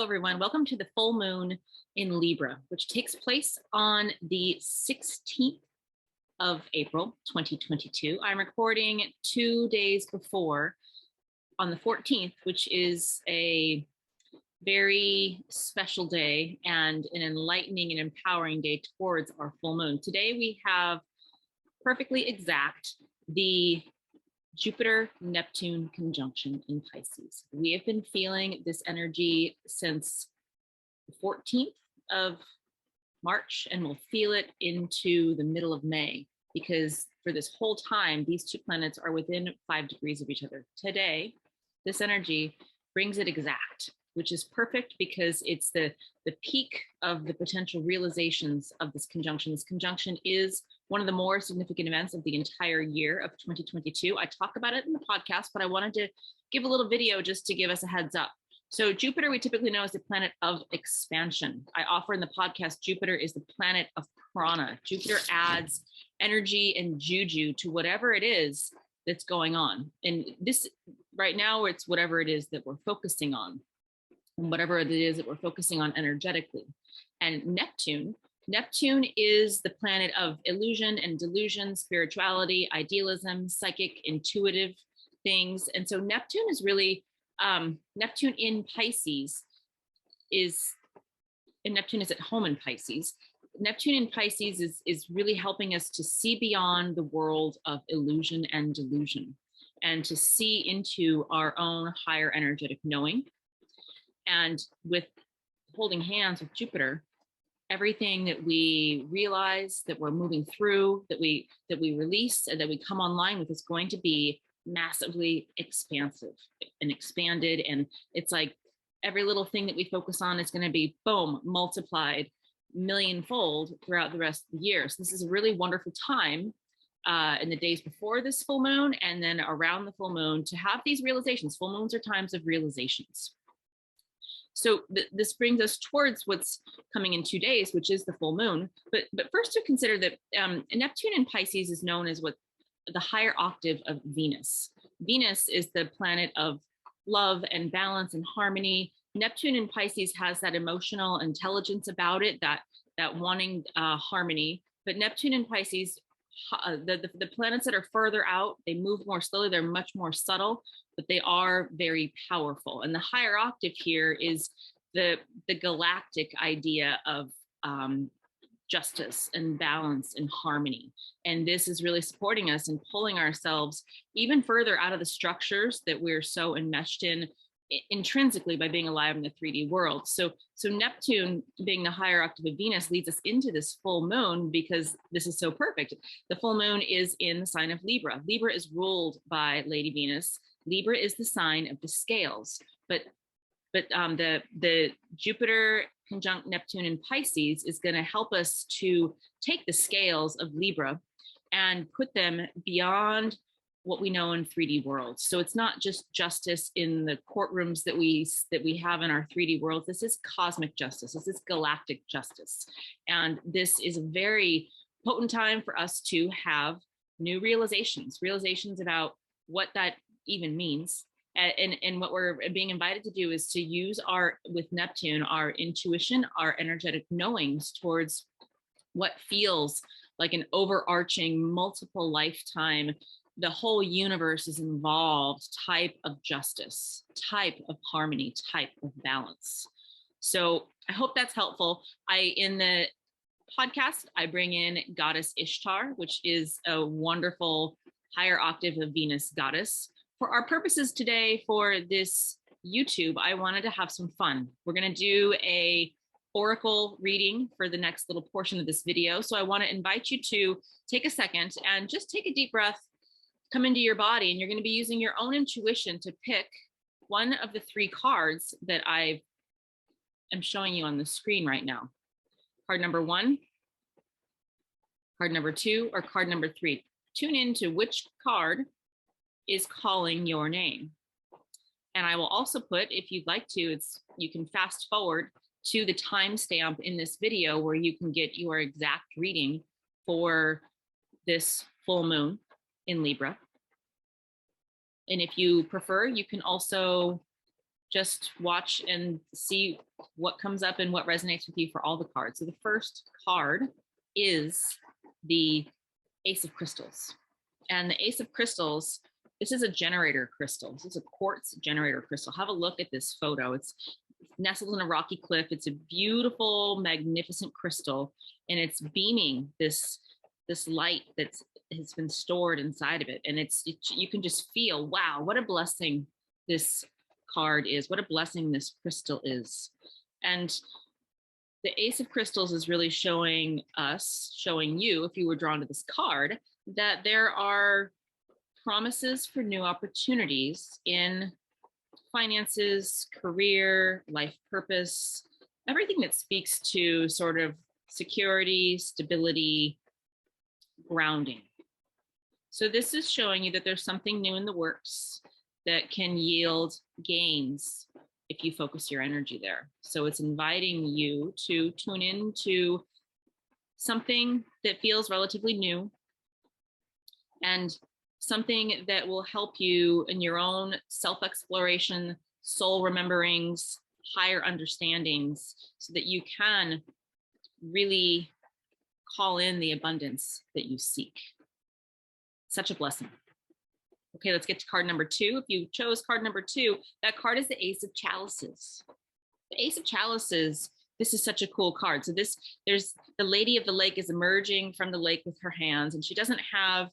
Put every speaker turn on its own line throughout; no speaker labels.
everyone. Welcome to the full moon in Libra, which takes place on the 16th of April, 2022. I'm recording 2 days before on the 14th, which is a very special day and an enlightening and empowering day towards our full moon. Today we have perfectly exact the Jupiter-Neptune conjunction in Pisces. We have been feeling this energy since the 14th of March, and we'll feel it into the middle of May, because for this whole time, these two planets are within 5 degrees of each other. Today, this energy brings it exact, which is perfect because it's the peak of the potential realizations of this conjunction. This conjunction is one of the more significant events of the entire year of 2022. I talk about it in the podcast, but I wanted to give a little video just to give us a heads up. So Jupiter, we typically know as the planet of expansion. I offer in the podcast, Jupiter is the planet of prana. Jupiter adds energy and juju to whatever it is that's going on. And this right now, it's whatever it is that we're focusing on, and whatever it is that we're focusing on energetically. And Neptune is the planet of illusion and delusion, spirituality, idealism, psychic, intuitive things. And so Neptune is really, Neptune in Pisces and Neptune is at home in Pisces. Neptune in Pisces is really helping us to see beyond the world of illusion and delusion, and to see into our own higher energetic knowing. And with holding hands with Jupiter, everything that we realize that we're moving through, that we release, and that we come online with is going to be massively expansive and expanded. And it's like every little thing that we focus on is going to be, boom, multiplied millionfold throughout the rest of the year. So this is a really wonderful time in the days before this full moon and then around the full moon to have these realizations. Full moons are times of realizations. So this brings us towards what's coming in 2 days, which is the full moon. But first to consider that Neptune in Pisces is known as what the higher octave of Venus. Venus is the planet of love and balance and harmony. Neptune in Pisces has that emotional intelligence about it, that wanting harmony. But Neptune in Pisces, the planets that are further out, they move more slowly, they're much more subtle, but they are very powerful. And the higher octave here is the galactic idea of justice and balance and harmony. And this is really supporting us and pulling ourselves even further out of the structures that we're so enmeshed in intrinsically by being alive in the 3D world. So Neptune, being the higher octave of Venus, leads us into this full moon because this is so perfect. The full moon is in the sign of Libra. Libra is ruled by Lady Venus. Libra is the sign of the scales, but the Jupiter conjunct Neptune in Pisces is going to help us to take the scales of Libra and put them beyond what we know in 3D worlds. So it's not just justice in the courtrooms that we have in our 3D worlds. This is cosmic justice. This is galactic justice. And this is a very potent time for us to have new realizations about what that even means. And what we're being invited to do is to use with Neptune, our intuition, our energetic knowings towards what feels like an overarching multiple lifetime, the whole universe is involved type of justice, type of harmony, type of balance. So I hope that's helpful. In the podcast, I bring in goddess Ishtar, which is a wonderful higher octave of Venus goddess. For our purposes today, for this YouTube, I wanted to have some fun. We're going to do a oracle reading for the next little portion of this video. So I want to invite you to take a second and just take a deep breath, come into your body, and you're going to be using your own intuition to pick one of the 3 cards that I am showing you on the screen right now. Card number 1, card number 2, or card number 3. Tune into which card is calling your name. And I will also put, if you'd like to, you can fast forward to the timestamp in this video where you can get your exact reading for this full moon in Libra. And if you prefer, you can also just watch and see what comes up and what resonates with you for all the cards. So the first card is the Ace of Crystals. And the Ace of Crystals, this is a generator crystal. This is a quartz generator crystal. Have a look at this photo. It's nestled in a rocky cliff. It's a beautiful, magnificent crystal, and it's beaming this light that has been stored inside of it. And you can just feel, wow, what a blessing this card is. What a blessing this crystal is. And the Ace of Crystals is really showing you, if you were drawn to this card, that there are promises for new opportunities in finances, career, life purpose, everything that speaks to sort of security, stability, grounding. So this is showing you that there's something new in the works that can yield gains if you focus your energy there. So it's inviting you to tune into something that feels relatively new and something that will help you in your own self-exploration, soul rememberings, higher understandings, so that you can really call in the abundance that you seek. Such a blessing. Okay, let's get to card number 2. If you chose card number 2, that card is the Ace of Chalices. The Ace of Chalices, this is such a cool card. So there's the Lady of the Lake is emerging from the lake with her hands, and she doesn't have,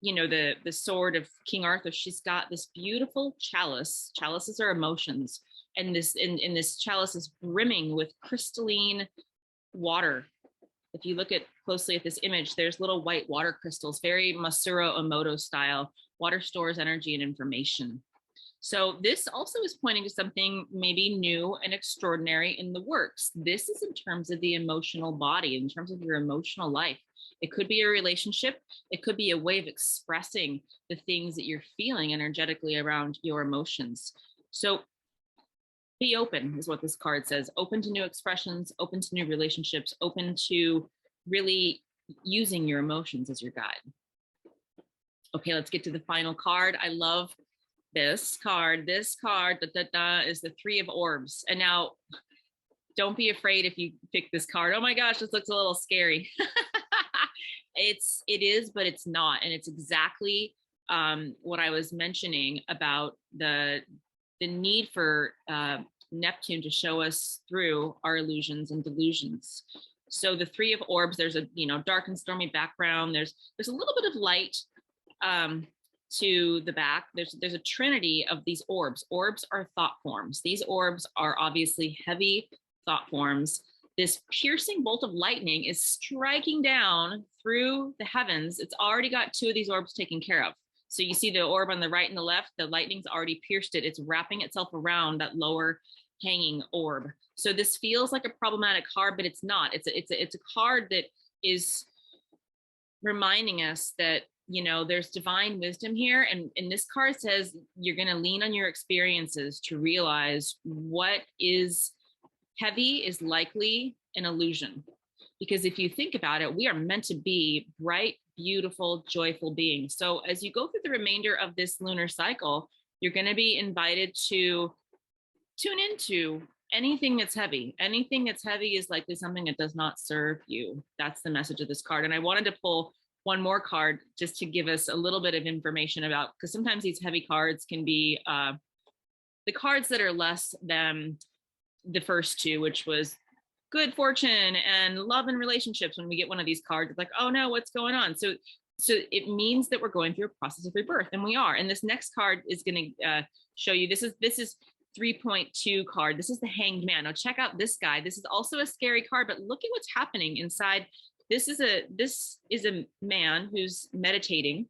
you know, the sword of King Arthur. She's got this beautiful chalice. Chalices are emotions. And this chalice is brimming with crystalline water. If you look closely at this image, there's little white water crystals, very Masaru Emoto style. Water stores energy and information. So this also is pointing to something maybe new and extraordinary in the works. This is in terms of the emotional body, in terms of your emotional life. It could be a relationship. It could be a way of expressing the things that you're feeling energetically around your emotions. So be open is what this card says. Open to new expressions, open to new relationships, open to really using your emotions as your guide. Okay, let's get to the final card. I love this card. This card is the Three of Orbs. And now don't be afraid if you pick this card. Oh my gosh, this looks a little scary. It is, but it's not. And it's exactly what I was mentioning about the need for Neptune to show us through our illusions and delusions. So the Three of Orbs, there's a dark and stormy background. There's a little bit of light to the back. There's a trinity of these orbs. Orbs are thought forms. These orbs are obviously heavy thought forms. This piercing bolt of lightning is striking down through the heavens. It's already got 2 of these orbs taken care of. So you see the orb on the right and the left, the lightning's already pierced it. It's wrapping itself around that lower hanging orb. So this feels like a problematic card, but it's not. It's a card that is reminding us that, there's divine wisdom here. And this card says you're going to lean on your experiences to realize what is heavy is likely an illusion. Because if you think about it, we are meant to be bright, beautiful, joyful beings. So as you go through the remainder of this lunar cycle, you're going to be invited to tune into anything that's heavy. Anything that's heavy is likely something that does not serve you. That's the message of this card. And I wanted to pull one more card just to give us a little bit of information about, because sometimes these heavy cards can be the cards that are less than the first 2, which was good fortune and love and relationships. When we get one of these cards, it's like, oh no, what's going on? So it means that we're going through a process of rebirth, and we are. And this next card is going to show you, this is 3.2 card. This is the Hanged Man. Now check out this guy. This is also a scary card, but look at what's happening inside. This is a man who's meditating,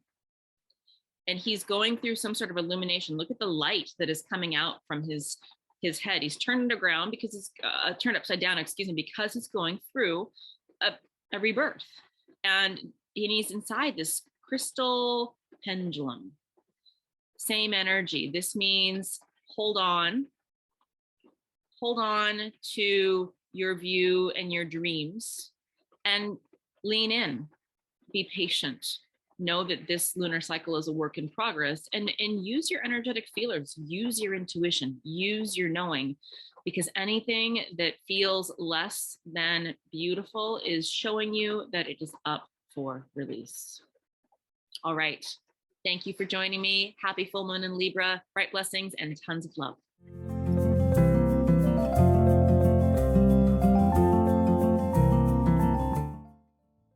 and he's going through some sort of illumination. Look at the light that is coming out from his head. He's turned around because it's turned upside down, because he's going through a rebirth. And he's inside this crystal pendulum. Same energy. This means hold on to your view and your dreams, and lean in, be patient, know that this lunar cycle is a work in progress, and use your energetic feelers, use your intuition, use your knowing, because anything that feels less than beautiful is showing you that it is up for release. All right. Thank you for joining me. Happy full moon in Libra, bright blessings, and tons of love.